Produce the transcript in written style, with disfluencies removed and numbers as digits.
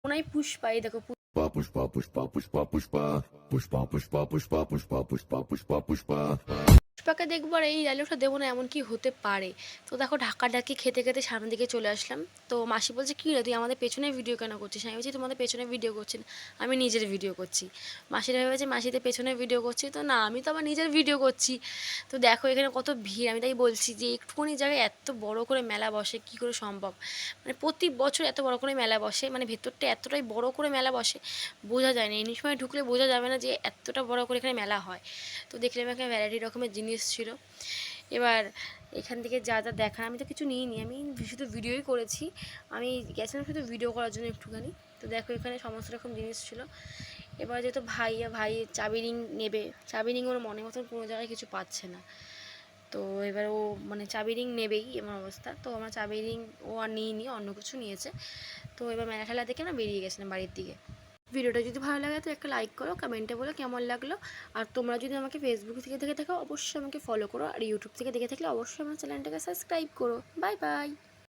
ওনাই পুষ্পা, এই দেখো Pushpa, pushpa, pushpa, pushpa, pushpa, pushpa, pushpa, pushpa, pushpa, pushpa, pushpa. পুষ্পাকে দেখবো আর এই ডায়লগটা দেবো না, এমন কি হতে পারে? তো দেখো ঢাকাঢাকি খেতে খেতে সামনের দিকে চলে আসলাম। তো মাসি বলছে কী রে তুই আমাদের পেছনে ভিডিও কেন করছিস? আমি বলছি তোমাদের পেছনে ভিডিও করছি না, আমি নিজের ভিডিও করছি। মাসিরা ভেবেছে মাসিদের পেছনে ভিডিও করছি, তো না, আমি তো আমার নিজের ভিডিও করছি। তো দেখো এখানে কত ভিড়, আমি তাই বলছি যে একটুখানি জায়গায় এত বড় করে মেলা বসে কী করে সম্ভব? মানে প্রতি বছর এত বড় করে মেলা বসে, মানে ভেতরটা এতটাই বড় করে মেলা বসে, বোঝা যায় না, এই সময় ঢুকলে বোঝা যাবে না যে এতটা বড় করে এখানে মেলা হয়। তো দেখলাম এখানে ভ্যারাইটি রকমের জিনিস ছিল। এবার এখান থেকে যা যা দেখার, আমি তো কিছু নিইনি, আমি শুধু ভিডিওই করেছি। আমি গেছিলাম শুধু ভিডিও করার জন্য একটুখানি। তো দেখো এখানে সমস্ত রকম জিনিস ছিল। এবার যেহেতু ভাই চাবি রিং নেবে, চাবি রিং ওর মনে মতন কোনো জায়গায় কিছু পাচ্ছে না। তো এবার ও মানে চাবি রিং নেবেই এমন অবস্থা। তো আমার চাবি রিং ও আর নিইনি, অন্য কিছু নিয়েছে। তো এবার মেলা ঠেলা দেখে না বেরিয়ে গেছিলাম বাড়ির দিকে। ভিডিওটা যদি ভালো লাগে তো একটা লাইক করো, কমেন্টে বলো কেমন লাগলো। আর তোমরা যদি আমাকে ফেসবুক থেকে দেখে থাকো অবশ্যই আমাকে ফলো করো, আর ইউটিউব থেকে দেখে থাকলে অবশ্যই আমার চ্যানেলটাকে সাবস্ক্রাইব করো। Bye bye.